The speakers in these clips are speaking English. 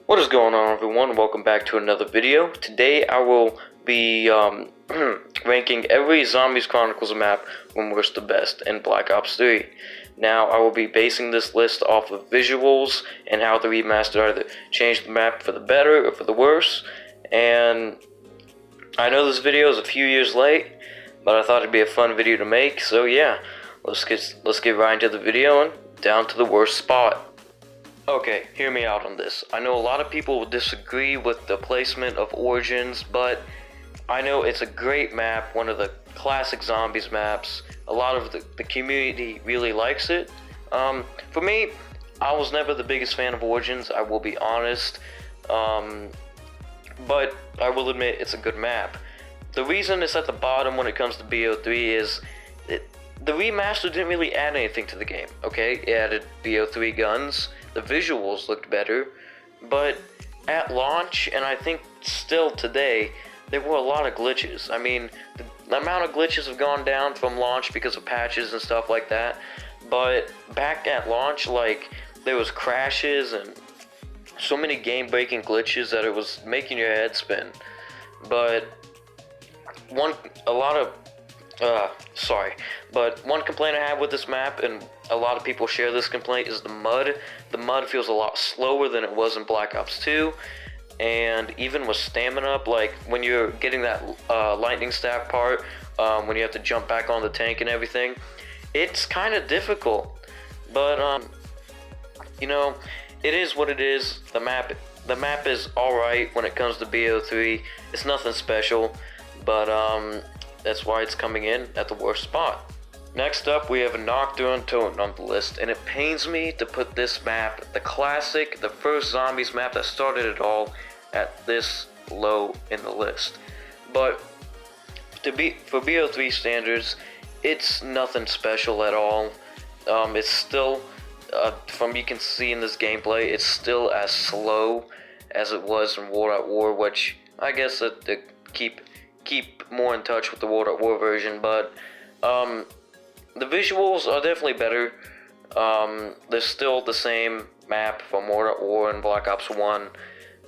What is going on, everyone? Welcome back to another video. Today I will be ranking every Zombies Chronicles map from worst to best in Black Ops 3. Now I will be basing this list off of visuals and how the remaster either changed the map for the better or for the worse. And I know this video is a few years late, but I thought it'd be a fun video to make. So yeah, let's get right into the video and down to the worst spot. Okay, hear me out on this. I know a lot of people will disagree with the placement of Origins, but I know it's a great map, one of the classic Zombies maps. A lot of the community really likes it. For me, I was never the biggest fan of Origins, I will be honest. But I will admit it's a good map. The reason it's at the bottom when it comes to BO3 is the remaster didn't really add anything to the game, okay? It added BO3 guns. The visuals looked better, but at launch, and I think still today, there were a lot of glitches. I mean, the amount of glitches have gone down from launch because of patches and stuff like that, but back at launch, like, there was crashes and so many game-breaking glitches that it was making your head spin. But one complaint I have with this map, and a lot of people share this complaint, is the mud. The mud feels a lot slower than it was in Black Ops 2, and even with stamina, like when you're getting that lightning staff part, when you have to jump back on the tank and everything, it's kind of difficult. But you know, it is what it is. The map is alright when it comes to BO3. It's nothing special, but that's why it's coming in at the worst spot. Next up, we have Nacht Der Untoten on the list, and it pains me to put this map, the classic, the first Zombies map that started it all, at this low in the list. But for BO3 standards, it's nothing special at all. It's still, from you can see in this gameplay, it's still as slow as it was in World at War, which I guess that to keep more in touch with the World at War version, but the visuals are definitely better. They're still the same map from World at War and Black Ops 1,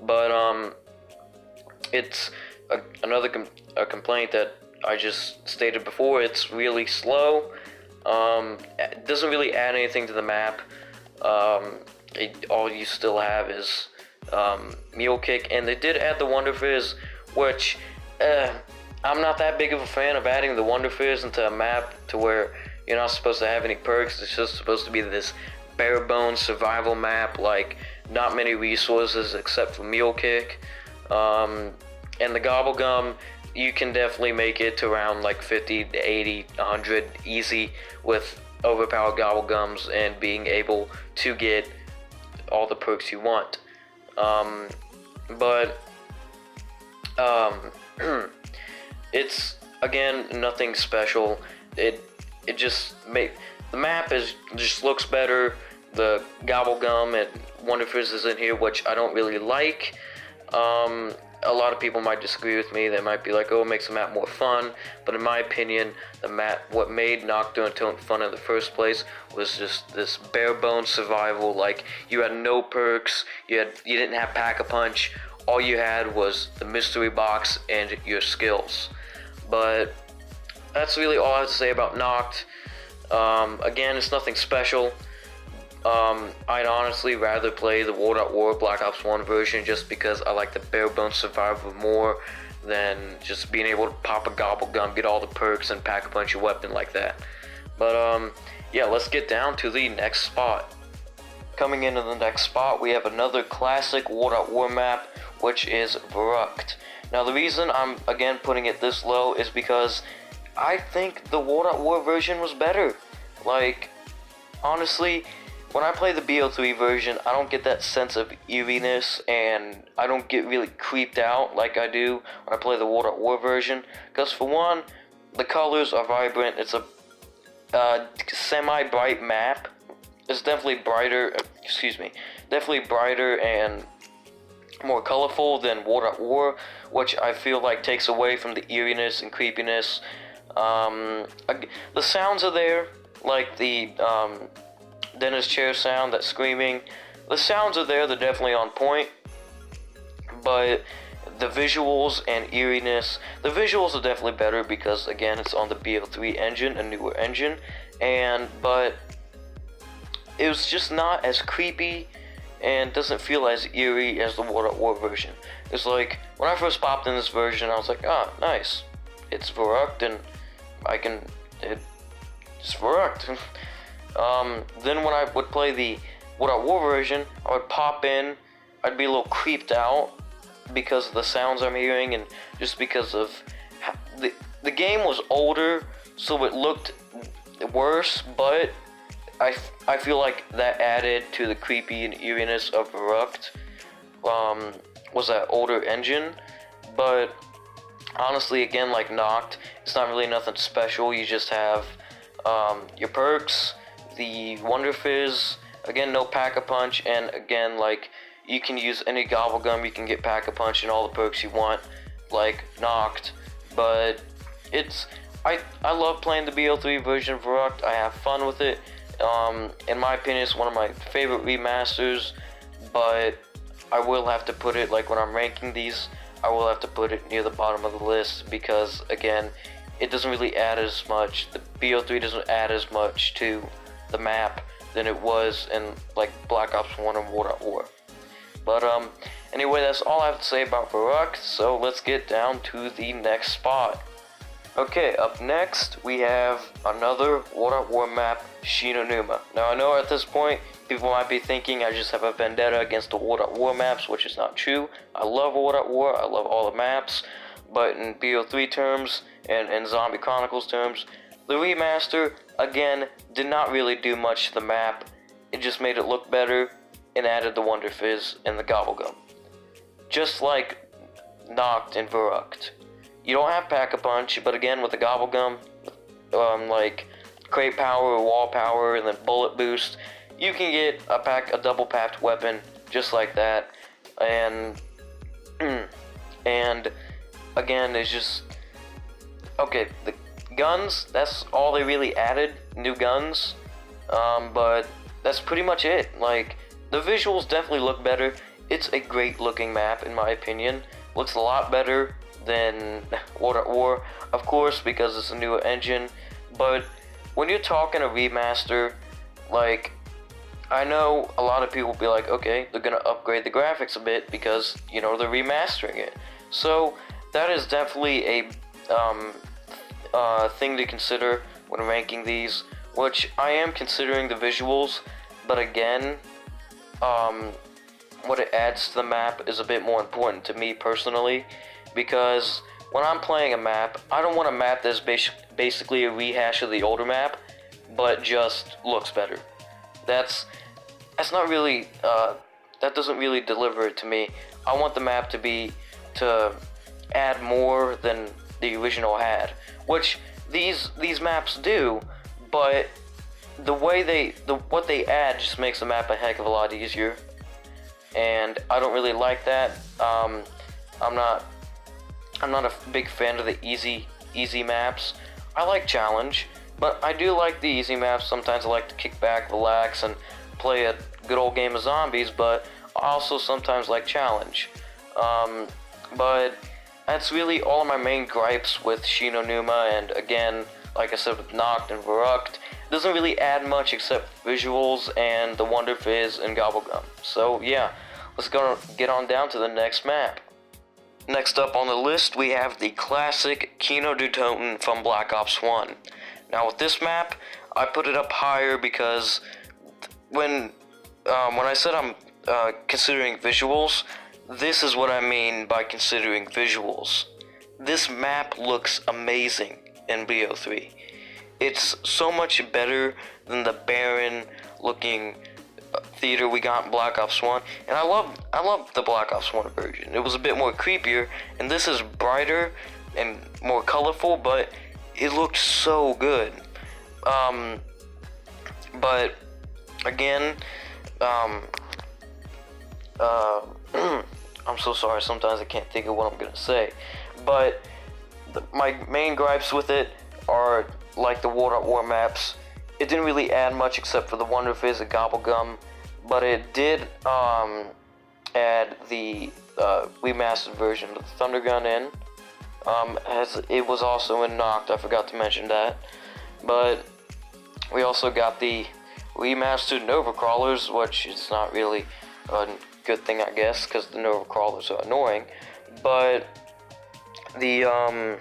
but it's another complaint that I just stated before. It's really slow. It doesn't really add anything to the map. All you still have is Mule Kick, and they did add the Wonder Fizz, which I'm not that big of a fan of adding the Wonder Fizz into a map to where you're not supposed to have any perks. It's just supposed to be this bare bones survival map, like not many resources except for Mule Kick. And the Gobble Gum, you can definitely make it to around like 50 to 80, 100 easy with overpowered Gobble Gums and being able to get all the perks you want. It's again nothing special. It just the map just looks better. The Gobble Gum and Wonder Fizz is in here, which I don't really like. A lot of people might disagree with me. They might be like, "Oh, it makes the map more fun." But in my opinion, what made Nacht Der Untoten fun in the first place was just this bare bones survival. Like, you had no perks. You didn't have Pack-a-Punch. All you had was the mystery box and your skills. But that's really all I have to say about Nacht. Again, it's nothing special. I'd honestly rather play the World at War Black Ops 1 version just because I like the bare bones survival more than just being able to pop a Gobble Gum, get all the perks, and Pack-a-Punch your weapon like that. But yeah, let's get down to the next spot. Coming into the next spot, we have another classic World at War map, which is Verrüct. Now, the reason I'm again putting it this low is because I think the World at War version was better. Like, honestly, when I play the BO3 version, I don't get that sense of eeriness, and I don't get really creeped out like I do when I play the World at War version. Because for one, the colors are vibrant. It's a semi-bright map. It's definitely brighter. Definitely brighter and more colorful than World at War, which I feel like takes away from the eeriness and creepiness. The sounds are there, like the Dennis chair sound, that screaming. The sounds are there, they're definitely on point. but the visuals and eeriness, the visuals are definitely better because again it's on the BO3 engine, a newer engine, but it was just not as creepy and doesn't feel as eerie as the War at War version. It's like when I first popped in this version, I was like, ah, nice, it's Verrüct and it's Verrüct. Then when I would play the War at War version, I would pop in, I'd be a little creeped out because of the sounds I'm hearing and just because of the game was older, so it looked worse, but I feel like that added to the creepy and eeriness of Verrüct, was that older engine. But honestly, again, like Nacht, it's not really nothing special. You just have your perks, the Wonder Fizz, again, no Pack-a-Punch, and again, like, you can use any Gobble Gum, you can get Pack-a-Punch and all the perks you want, like Nacht, but I love playing the BO3 version of Verrüct. I have fun with it. In my opinion, it's one of my favorite remasters, but I will have to put it, like when I'm ranking these, I will have to put it near the bottom of the list because, again, it doesn't really add as much. The BO3 doesn't add as much to the map than it was in, like, Black Ops 1 and War at War. But, anyway, that's all I have to say about Verrüct, so let's get down to the next spot. Okay, up next, we have another War at War map, Shi No Numa. Now, I know at this point, people might be thinking I just have a vendetta against the War at War maps, which is not true. I love War at War, I love all the maps, but in BO3 terms, and in Zombie Chronicles terms, the remaster, again, did not really do much to the map. It just made it look better, and added the Wonder Fizz and the Gobble Gum. Just like Nacht and Verrüct. You don't have Pack-a-Punch, but again, with the Gobble Gum, like Crate Power, Wall Power, and then Bullet Boost, you can get a double packed weapon just like that. And again, it's just okay. The guns, that's all they really added, new guns. But that's pretty much it. Like, the visuals definitely look better. It's a great looking map in my opinion. Looks a lot better than War at War, of course, because it's a newer engine. But when you're talking a remaster, like, I know a lot of people will be like, okay, they're gonna upgrade the graphics a bit because, you know, they're remastering it. So that is definitely a thing to consider when ranking these, which I am considering the visuals, but again, what it adds to the map is a bit more important to me personally, because when I'm playing a map, I don't want a map that's basically a rehash of the older map, but just looks better. That's not really, that doesn't really deliver it to me. I want the map to add more than the original had, which these maps do, but what they add just makes the map a heck of a lot easier, and I don't really like that. I'm not a big fan of the easy maps. I like challenge, but I do like the easy maps. Sometimes I like to kick back, relax, and play a good old game of zombies, but I also sometimes like challenge. But that's really all of my main gripes with Shi No Numa, and again, like I said with Nacht and Verrüct, it doesn't really add much except visuals and the Wonder Fizz and Gobble Gum. So yeah, let's get on down to the next map. Next up on the list, we have the classic Kino Der Toten from Black Ops 1. Now with this map, I put it up higher because when I said I'm considering visuals, this is what I mean by considering visuals. This map looks amazing in BO3. It's so much better than the barren looking theater we got in Black Ops 1, and I love the Black Ops 1 version. It was a bit more creepier, and this is brighter and more colorful, but it looked so good. But again, I'm so sorry, sometimes I can't think of what I'm gonna say, but my main gripes with it are like the War at War maps. It didn't really add much except for the Wonder Fizz and Gobble Gum, but it did add the remastered version of the Thunder Gun in. As it was also in Nacht, I forgot to mention that. But we also got the remastered Nova Crawlers, which is not really a good thing, I guess, because the Nova Crawlers are annoying. But the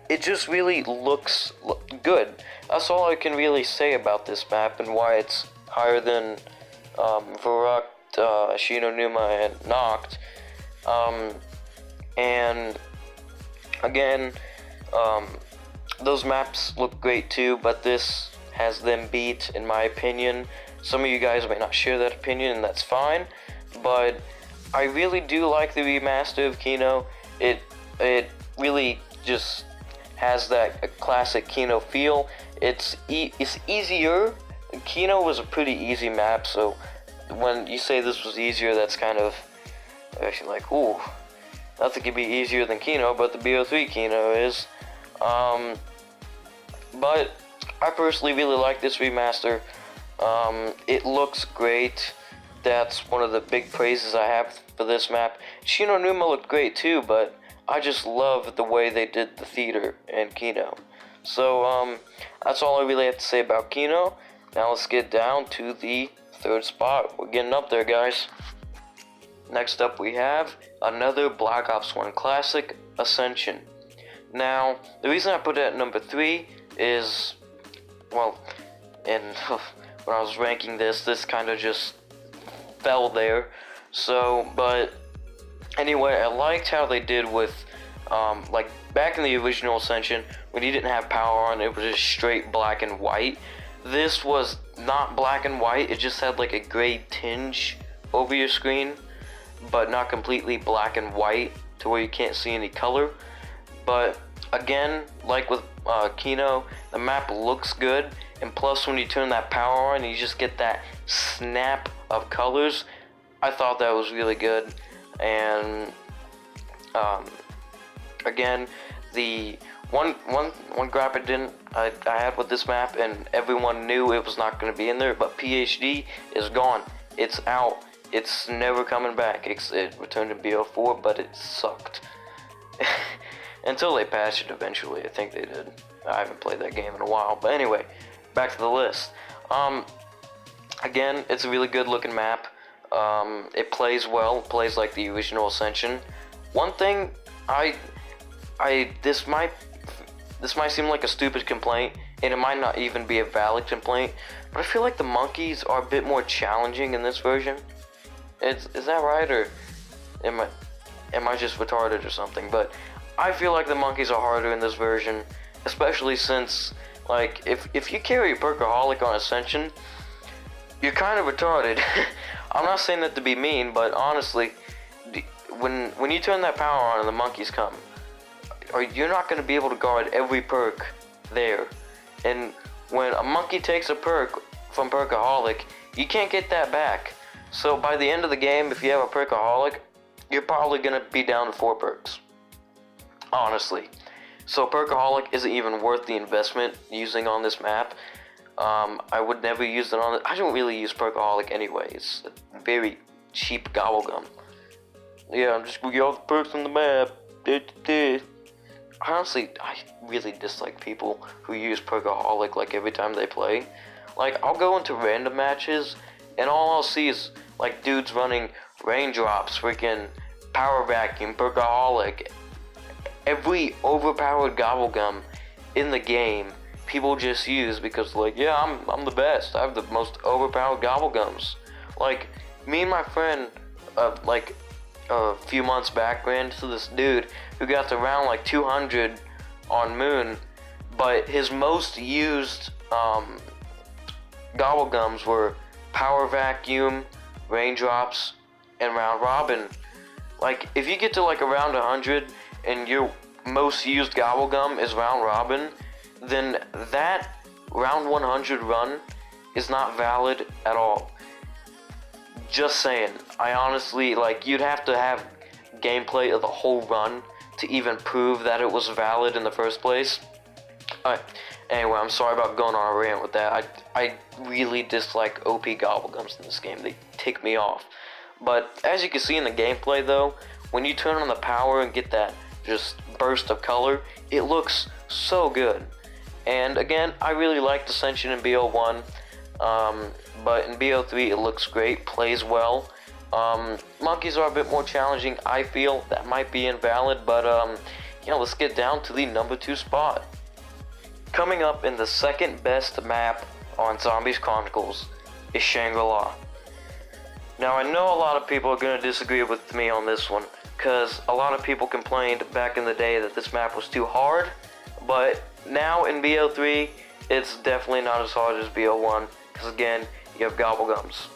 it just really looks good. That's all I can really say about this map and why it's higher than Verrüct, Shi No Numa, and Nacht. And again, those maps look great too, but this has them beat, in my opinion. Some of you guys may not share that opinion, and that's fine, but I really do like the remaster of Kino. It really just has that classic Kino feel. It's easier. Kino was a pretty easy map, so when you say this was easier, that's kind of actually like, ooh, nothing could be easier than Kino, but the BO3 Kino is. But I personally really like this remaster. It looks great. That's one of the big praises I have for this map. Shi No Numa looked great too, but I just love the way they did the theater in Kino. So, that's all I really have to say about Kino. Now let's get down to the third spot. We're getting up there, guys. Next up we have another Black Ops 1 classic, Ascension. Now, the reason I put it at number 3 is, well, and when I was ranking this kind of just fell there. So, but anyway, I liked how they did with, like, back in the original Ascension, when you didn't have power on, it was just straight black and white. This was not black and white, it just had like a gray tinge over your screen, but not completely black and white to where you can't see any color. But again, like with Kino, the map looks good, and plus when you turn that power on, you just get that snap of colors. I thought that was really good. And again, the one gripe I had with this map, and everyone knew it was not going to be in there, but PhD is gone. It's out. It's never coming back. It returned to BO4, but it sucked. Until they patched it eventually, I think they did. I haven't played that game in a while, but anyway, back to the list. Again, it's a really good looking map. It plays well. It plays like the original Ascension. One thing, this might seem like a stupid complaint, and it might not even be a valid complaint, but I feel like the monkeys are a bit more challenging in this version. Is that right, or am I just retarded or something? But I feel like the monkeys are harder in this version, especially since, like, if you carry a Perkaholic on Ascension, you're kind of retarded. I'm not saying that to be mean, but honestly, when you turn that power on and the monkeys come, you're not going to be able to guard every perk there. And when a monkey takes a perk from Perkaholic, you can't get that back. So by the end of the game, if you have a Perkaholic, you're probably going to be down to 4 perks. Honestly. So Perkaholic isn't even worth the investment using on this map. I would never use it on it. I don't really use Perkaholic anyway. It's a very cheap gobblegum. Yeah, I'm just gonna get all the perks on the map. Honestly, I really dislike people who use Perkaholic like every time they play. Like, I'll go into random matches, and all I'll see is like dudes running raindrops, freaking power vacuum, Perkaholic. Every overpowered gobblegum in the game, people just use because, like, yeah, I'm the best. I have the most overpowered gobblegums. Like, me and my friend, like, a few months back ran into this dude who got to round like 200 on Moon, but his most used gobblegums were Power Vacuum, Raindrops, and Round Robin. Like, if you get to like around 100 and your most used gobblegum is Round Robin, then that round 100 run is not valid at all. Just saying. I honestly, like, you'd have to have gameplay of the whole run to even prove that it was valid in the first place. Anyway, I'm sorry about going on a rant with that. I really dislike OP gobblegums in this game. They tick me off. But as you can see in the gameplay though, when you turn on the power and get that just burst of color, it looks so good. And again, I really liked Ascension in BO1, but in BO3 it looks great, plays well. Monkeys are a bit more challenging, I feel. That might be invalid, but let's get down to the number 2 spot. Coming up in the second best map on Zombies Chronicles is Shangril. Now I know a lot of people are going to disagree with me on this one, because a lot of people complained back in the day that this map was too hard, but now in BO3 it's definitely not as hard as BO1, because again, you have gobblegums.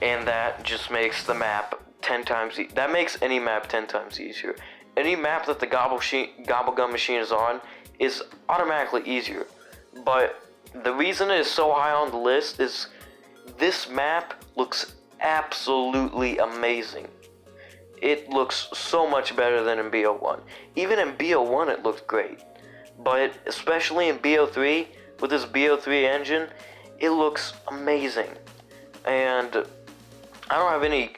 And that just makes the map 10 times that makes any map 10 times easier. Any map that the gobblegum machine is on is automatically easier. But the reason it is so high on the list is this map looks absolutely amazing. It looks so much better than in BO1. Even in BO1 it looked great. But especially in BO3, with this BO3 engine, it looks amazing. And I don't have any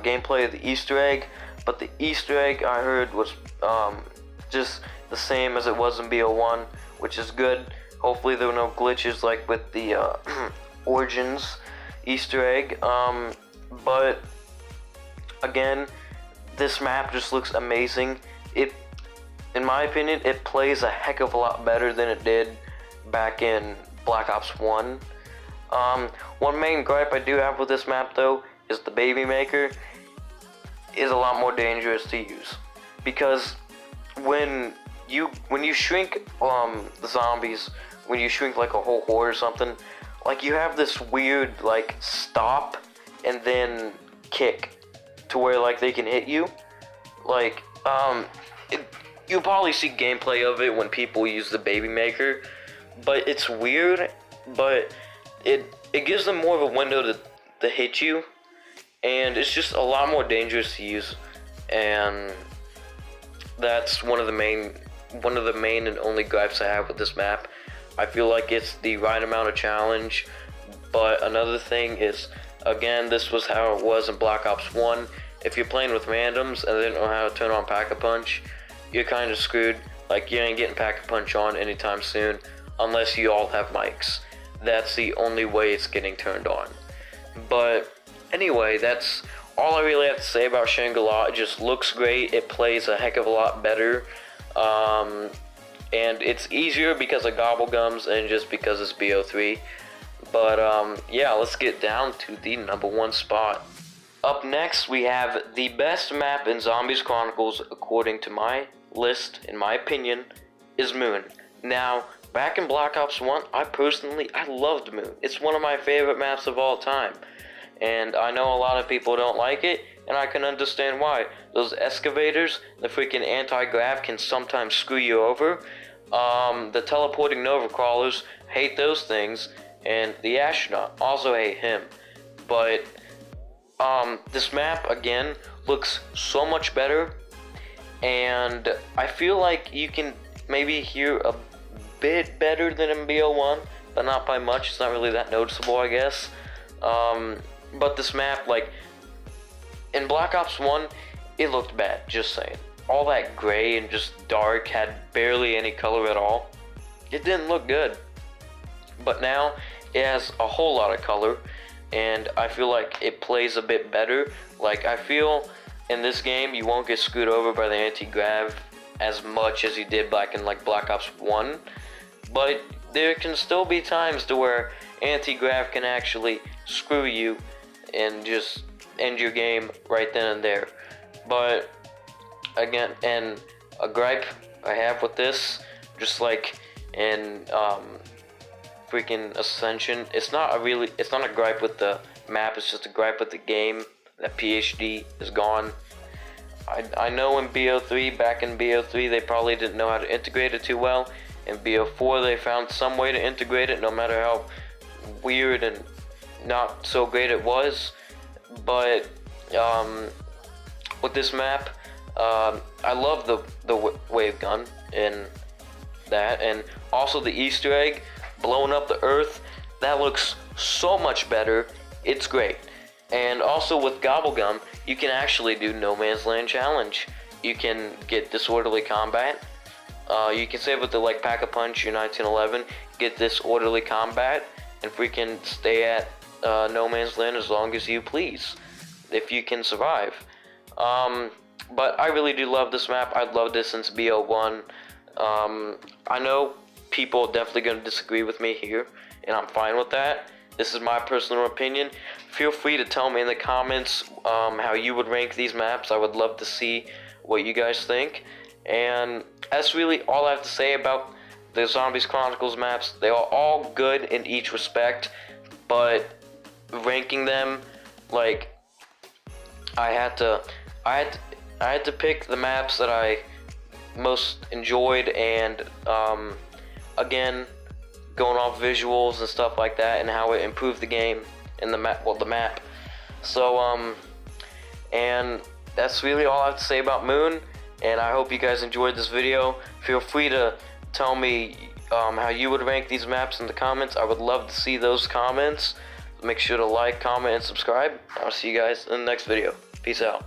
gameplay of the Easter egg, but the Easter egg I heard was just the same as it was in BO1, which is good. Hopefully there were no glitches like with the Origins Easter egg. But again, this map just looks amazing. In my opinion, it plays a heck of a lot better than it did back in Black Ops 1. One main gripe I do have with this map though is the baby maker is a lot more dangerous to use, because when you shrink the zombies, when you shrink like a whole horde or something, like you have this weird like stop and then kick to where like they can hit you. Like you'll probably see gameplay of it when people use the baby maker, but it's weird, but it gives them more of a window to hit you, and it's just a lot more dangerous to use. And that's one of the main and only gripes I have with this map. I feel like it's the right amount of challenge, but another thing is, again, this was how it was in Black Ops 1. If you're playing with randoms and they don't know how to turn on Pack-a-Punch, you're kind of screwed. Like, you ain't getting Pack-a-Punch on anytime soon, unless you all have mics. That's the only way it's getting turned on. But anyway, that's all I really have to say about Shangril. It just looks great. It plays a heck of a lot better. And it's easier because of gobblegums and just because it's BO3. But yeah, let's get down to the number 1 spot. Up next, we have the best map in Zombies Chronicles, according to my list, in my opinion, is Moon. Now, back in Black Ops 1, I loved Moon. It's one of my favorite maps of all time. And I know a lot of people don't like it, and I can understand why. Those excavators, the freaking anti-grav can sometimes screw you over. The teleporting Nova Crawlers, hate those things. And the astronaut, also hate him. But this map, again, looks so much better. And I feel like you can maybe hear a bit better than in BO1, but not by much. It's not really that noticeable, I guess. But this map, like, in Black Ops 1, it looked bad, just saying. All that gray and just dark, had barely any color at all. It didn't look good. But now, it has a whole lot of color, and I feel like it plays a bit better. Like, I feel in this game, you won't get screwed over by the anti-grav as much as you did back in, like, Black Ops 1. But there can still be times to where anti-grav can actually screw you and just end your game right then and there. But again, and a gripe I have with this, just like in freaking Ascension, it's not a gripe with the map, it's just a gripe with the game. That PhD is gone. I know in BO3, back in BO3, they probably didn't know how to integrate it too well. In BO4, they found some way to integrate it, no matter how weird and not so great it was. But with this map, I love the wave gun in that, and also the Easter egg blowing up the Earth. That looks so much better. It's great. And also with Gobblegum, you can actually do No Man's Land Challenge. You can get Disorderly Combat. You can save with the like Pack-a-Punch, your 1911, get Disorderly Combat, and freaking stay at No Man's Land as long as you please, if you can survive. But I really do love this map. I've loved this since BO1. I know people are definitely going to disagree with me here, and I'm fine with that. This is my personal opinion. Feel free to tell me in the comments how you would rank these maps. I would love to see what you guys think. And that's really all I have to say about the Zombies Chronicles maps. They are all good in each respect, but ranking them, like, I had to pick the maps that I most enjoyed, and again, going off visuals and stuff like that, and how it improved the game and the map. So and that's really all I have to say about Moon. And I hope you guys enjoyed this video. Feel free to tell me how you would rank these maps in the comments. I would love to see those comments. Make sure to like, comment, and subscribe. I'll see you guys in the next video. Peace out.